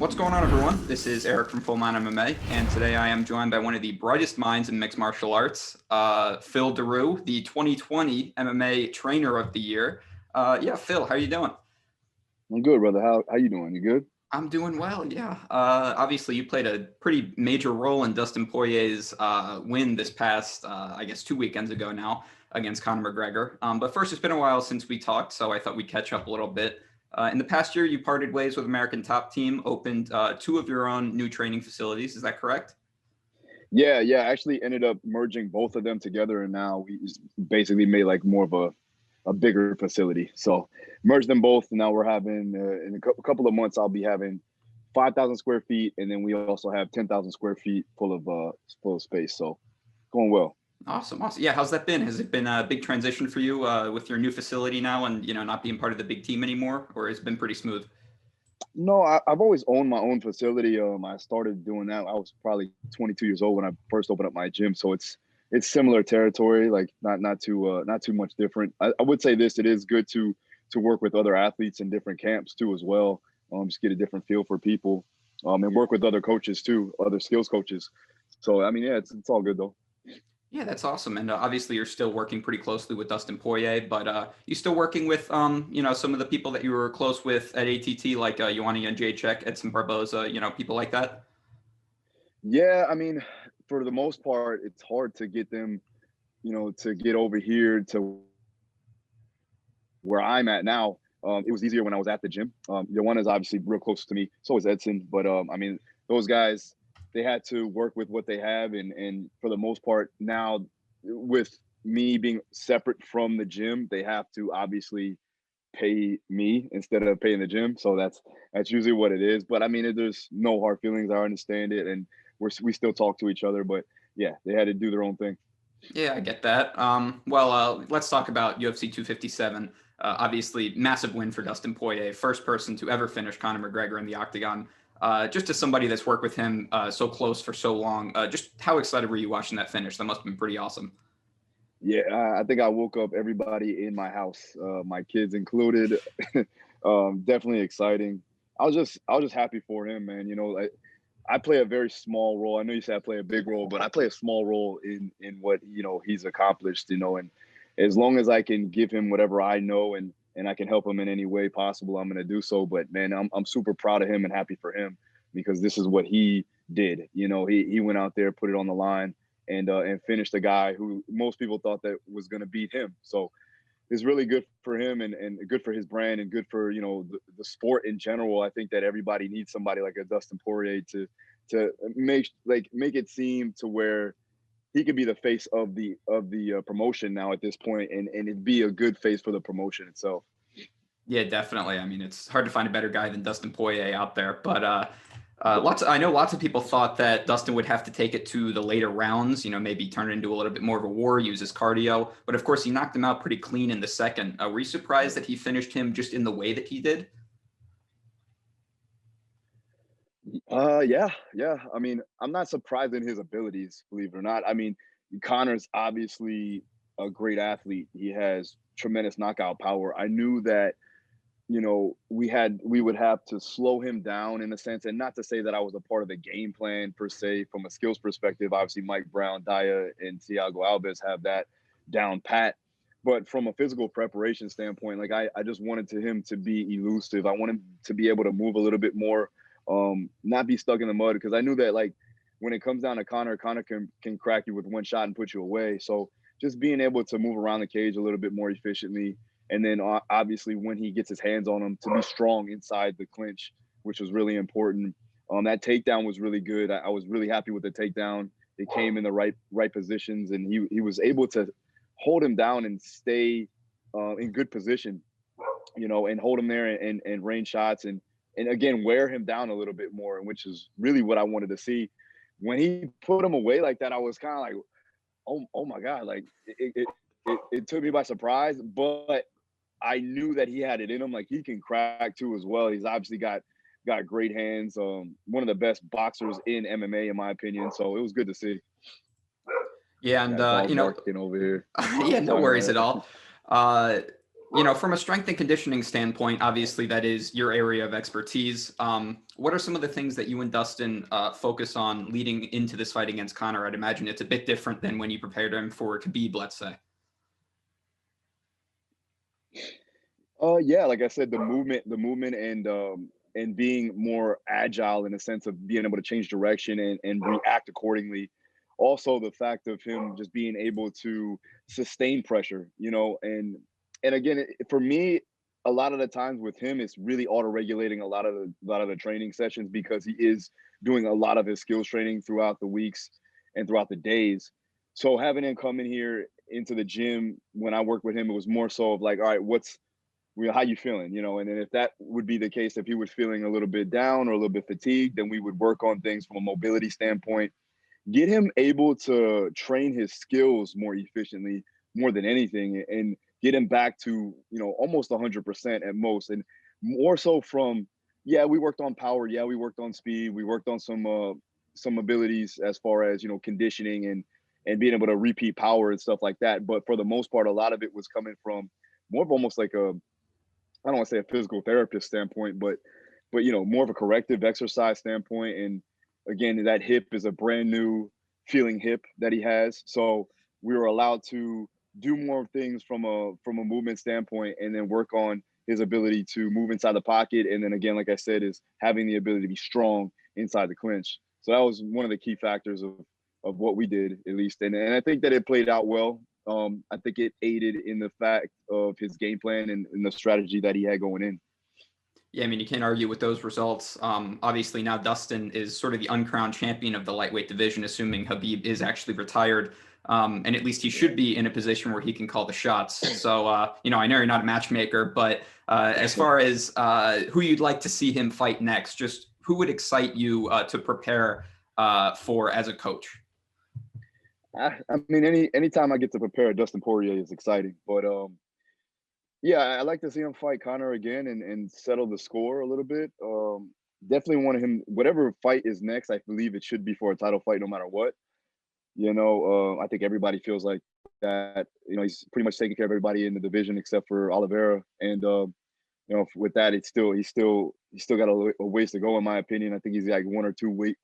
What's going on, everyone? This is Erik from Full Man MMA, and today I am joined by one of the brightest minds in mixed martial arts, Phil Daru, the 2020 MMA Trainer of the Year. Phil, how are you doing? I'm good, brother. How you doing? You good? I'm doing well, yeah. Obviously, you played a pretty major role in Dustin Poirier's win this past, 2 weekends ago now against Conor McGregor. But first, it's been a while since we talked, so I thought we'd catch up a little bit. In the past year, you parted ways with American Top Team, opened two of your own new training facilities. Is that correct? Yeah. I actually ended up merging both of them together, and now we just basically made like more of a bigger facility. So merged them both, and now we're having in a couple of months I'll be having 5,000 square feet, and then we also have 10,000 square feet full of space. So going well. Awesome. Yeah, how's that been? Has it been a big transition for you with your new facility now and, not being part of the big team anymore, or has it been pretty smooth? No, I've always owned my own facility. I started doing that. I was probably 22 years old when I first opened up my gym, so it's similar territory, like not too much different. I would say this: it is good to work with other athletes in different camps too as well. Just get a different feel for people, and work with other coaches too, other skills coaches. So I mean, yeah, it's all good though. Yeah, that's awesome. And obviously, you're still working pretty closely with Dustin Poirier, but you still working with, some of the people that you were close with at ATT, like Ioana Jacek, Edson Barboza, people like that? Yeah, I mean, for the most part, it's hard to get them, to get over here to where I'm at now. It was easier when I was at the gym. One is obviously real close to me. So is Edson. But I mean, those guys, they had to work with what they have. And for the most part, now with me being separate from the gym, they have to obviously pay me instead of paying the gym. So that's usually what it is. But I mean, there's no hard feelings. I understand it. And we still talk to each other. But yeah, they had to do their own thing. Yeah, I get that. Let's talk about UFC 257. Obviously, massive win for Dustin Poirier, first person to ever finish Conor McGregor in the octagon. Just as somebody that's worked with him so close for so long, just how excited were you watching that finish? That must have been pretty awesome. Yeah, I think I woke up everybody in my house, my kids included. Definitely exciting. I was just happy for him, man. I play a very small role. I know you said I play a big role, but I play a small role in what he's accomplished. And as long as I can give him whatever I know and I can help him in any way possible, I'm going to do so. But man, I'm super proud of him and happy for him because this is what he did. He went out there, put it on the line, and finished a guy who most people thought that was going to beat him. So it's really good for him and good for his brand and good for the sport in general. I think that everybody needs somebody like a Dustin Poirier to make it seem to where he could be the face of the promotion now at this point and it'd be a good face for the promotion itself. Yeah, definitely. I mean, it's hard to find a better guy than Dustin Poirier out there. But I know lots of people thought that Dustin would have to take it to the later rounds, maybe turn it into a little bit more of a war, use his cardio. But of course, he knocked him out pretty clean in the second. Were you surprised that he finished him just in the way that he did? Yeah. I mean, I'm not surprised in his abilities, believe it or not. I mean, Connor's obviously a great athlete. He has tremendous knockout power. I knew that we would have to slow him down in a sense, and not to say that I was a part of the game plan per se from a skills perspective. Obviously, Mike Brown, Daya, and Thiago Alves have that down pat. But from a physical preparation standpoint, like I just wanted him to be elusive. I wanted him to be able to move a little bit more, not be stuck in the mud because I knew that like when it comes down to Conor can crack you with one shot and put you away. So just being able to move around the cage a little bit more efficiently and then obviously when he gets his hands on him to be strong inside the clinch, which was really important. That takedown was really good. I was really happy with the takedown. It came in the right positions, and he was able to hold him down and stay in good position, and hold him there and rain shots and again wear him down a little bit more, which is really what I wanted to see. When he put him away like that, I was kind of like, oh my god, like it took me by surprise, but I knew that he had it in him. Like he can crack too as well. He's obviously got great hands. One of the best boxers in MMA, in my opinion. So it was good to see. Yeah, I and got a dog barking over here. yeah, no Sorry worries about at that. all. Uh, From a strength and conditioning standpoint, obviously that is your area of expertise. What are some of the things that you and Dustin focus on leading into this fight against Conor? I'd imagine it's a bit different than when you prepared him for Khabib, let's say. Yeah, like I said, the movement, and being more agile in the sense of being able to change direction and react accordingly. Also, the fact of him just being able to sustain pressure, and again, for me, a lot of the times with him, it's really auto regulating a lot of the training sessions because he is doing a lot of his skills training throughout the weeks and throughout the days. So having him come in here into the gym when I worked with him, it was more so of like, all right, how you feeling, and then if that would be the case, if he was feeling a little bit down or a little bit fatigued, then we would work on things from a mobility standpoint, get him able to train his skills more efficiently, more than anything, and get him back to almost 100% at most, and more so from, yeah, we worked on power, yeah, we worked on speed, we worked on some abilities as far as conditioning and being able to repeat power and stuff like that, but for the most part, a lot of it was coming from more of almost like I don't want to say a physical therapist standpoint, but more of a corrective exercise standpoint. And again, that hip is a brand new feeling hip that he has. So we were allowed to do more things from a movement standpoint, and then work on his ability to move inside the pocket. And then again, like I said, is having the ability to be strong inside the clinch. So that was one of the key factors of what we did, at least. And I think that it played out well. I think it aided in the fact of his game plan and the strategy that he had going in. Yeah, I mean, you can't argue with those results. Obviously, now Dustin is sort of the uncrowned champion of the lightweight division, assuming Khabib is actually retired. And at least he should be in a position where he can call the shots. So, I know you're not a matchmaker, but as far as who you'd like to see him fight next, just who would excite you to prepare for as a coach? I mean, anytime I get to prepare, Dustin Poirier is exciting. But yeah, I like to see him fight Conor again and settle the score a little bit. Definitely want him, whatever fight is next, I believe it should be for a title fight no matter what. I think everybody feels like that. He's pretty much taking care of everybody in the division except for Oliveira. And with that, he's still got a ways to go in my opinion. I think he's like one or two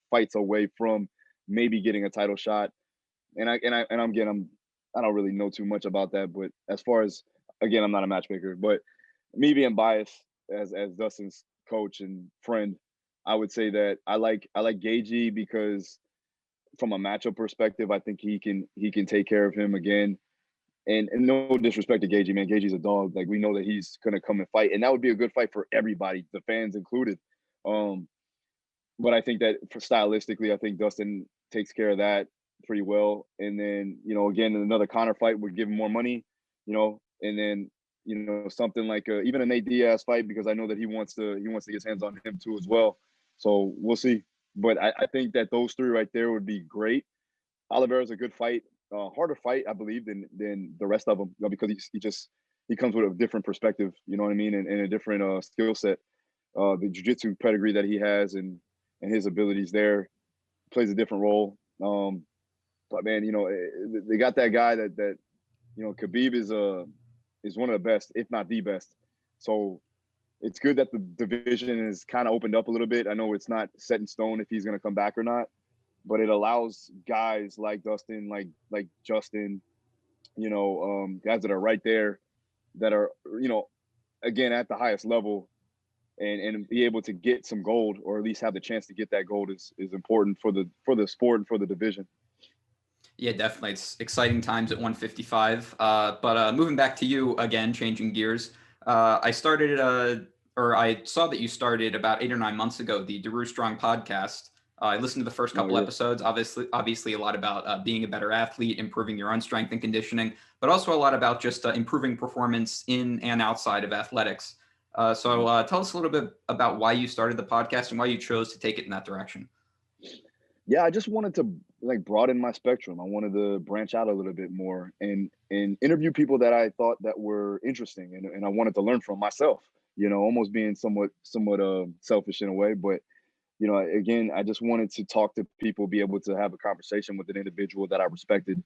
fights away from maybe getting a title shot. I don't really know too much about that, but as far as, again, I'm not a matchmaker, but me being biased as Dustin's coach and friend, I would say that I like Gagey because from a matchup perspective, I think he can take care of him again. And no disrespect to Gagey, man. Gagey's a dog. Like, we know that he's gonna come and fight, and that would be a good fight for everybody, the fans included. But I think that stylistically, I think Dustin takes care of that pretty well. And then, again, another Conor fight would give him more money, and then, something like even a Nate Diaz fight, because I know that he wants to get his hands on him too as well. So we'll see. But I think that those three right there would be great. Oliveira's a good fight, harder fight, I believe, than the rest of them, because he comes with a different perspective, you know what I mean, and a different skill set. The jiu-jitsu pedigree that he has and his abilities there plays a different role. But man, they got that guy that Khabib is one of the best, if not the best. So it's good that the division is kind of opened up a little bit. I know it's not set in stone if he's going to come back or not, but it allows guys like Dustin, like Justin, guys that are right there, that are again at the highest level, and be able to get some gold, or at least have the chance to get that gold, is important for the sport and for the division. Yeah, definitely. It's exciting times at 155. But moving back to you again, changing gears. I saw that you started about 8 or 9 months ago the Daru Strong podcast. I listened to the first couple episodes. Obviously, a lot about being a better athlete, improving your own strength and conditioning, but also a lot about just improving performance in and outside of athletics. So tell us a little bit about why you started the podcast and why you chose to take it in that direction. Yeah, I just wanted to broaden my spectrum. I wanted to branch out a little bit more and interview people that I thought that were interesting, and I wanted to learn from myself. Almost being somewhat selfish in a way, but again, I just wanted to talk to people, be able to have a conversation with an individual that I respected,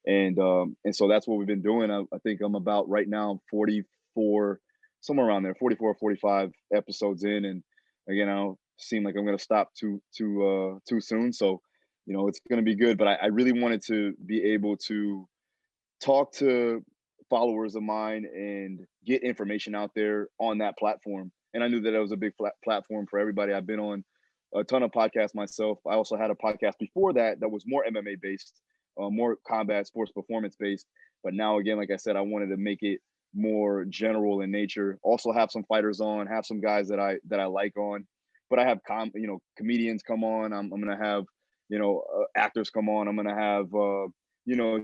And so that's what we've been doing. I think I'm about right now 44, somewhere around there, 44 or 45 episodes in. And again, I don't seem like I'm going to stop too soon. So, it's going to be good. But I really wanted to be able to talk to followers of mine and get information out there on that platform. And I knew that it was a big platform for everybody. I've been on a ton of podcasts myself. I also had a podcast before that was more MMA based, more combat sports performance based. But now, again, like I said, I wanted to make it more general in nature. Also have some fighters on, have some guys that I like on. But I have comedians come on. I'm gonna have actors come on. I'm gonna have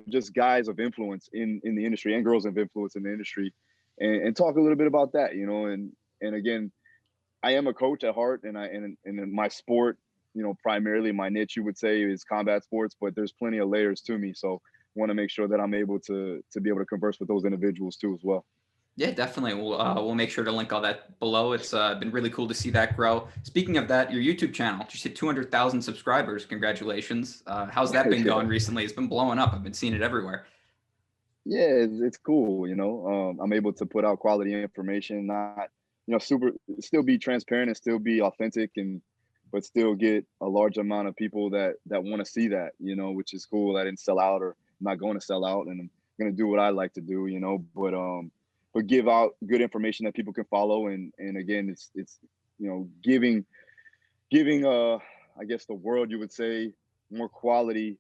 just guys of influence in the industry and girls of influence in the industry, and talk a little bit about that. And again, I am a coach at heart, and in my sport, primarily my niche, you would say, is combat sports, but there's plenty of layers to me. So want to make sure that I'm able to be able to converse with those individuals too as well. Yeah, definitely. We'll make sure to link all that below. It's been really cool to see that grow. Speaking of that, your YouTube channel just hit 200,000 subscribers. Congratulations. How's that been going recently? It's been blowing up. I've been seeing it everywhere. Yeah, it's cool. I'm able to put out quality information, not still be transparent and still be authentic, but still get a large amount of people that want to see that, which is cool. I didn't sell out, or I'm not going to sell out, and I'm going to do what I like to do, but give out good information that people can follow. And again, it's giving I guess the world, you would say, more quality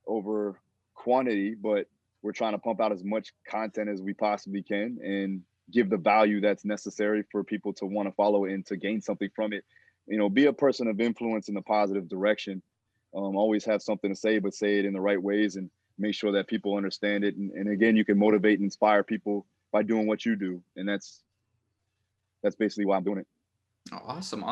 over quantity, but we're trying to pump out as much content as we possibly can and give the value that's necessary for people to want to follow and to gain something from it. Be a person of influence in the positive direction. Always have something to say, but say it in the right ways, and make sure that people understand it. And again, you can motivate and inspire people by doing what you do. And that's basically why I'm doing it. Oh, awesome.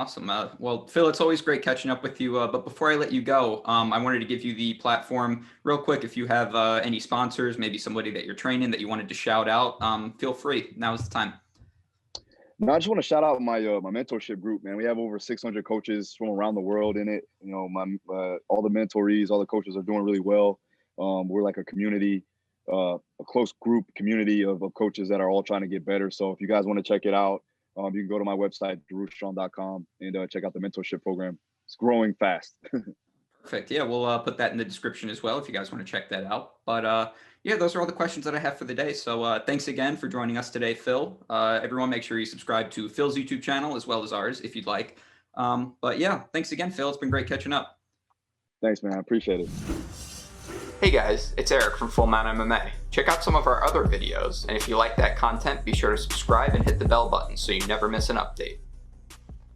Well, Phil, it's always great catching up with you. But before I let you go, I wanted to give you the platform real quick. If you have any sponsors, maybe somebody that you're training that you wanted to shout out, feel free. Now is the time. No, I just want to shout out my my mentorship group, man. We have over 600 coaches from around the world in it. My all the mentorees, all the coaches are doing really well. We're like a community, a close group community of coaches that are all trying to get better. So if you guys want to check it out, you can go to my website, darustrong.com, and check out the mentorship program. It's growing fast. Perfect. Yeah, we'll put that in the description as well if you guys want to check that out. But yeah, those are all the questions that I have for the day. So thanks again for joining us today, Phil. Everyone, make sure you subscribe to Phil's YouTube channel as well as ours if you'd like. But yeah, thanks again, Phil. It's been great catching up. Thanks, man. I appreciate it. Hey guys, it's Erik from Full Mount MMA. Check out some of our other videos, and if you like that content, be sure to subscribe and hit the bell button so you never miss an update.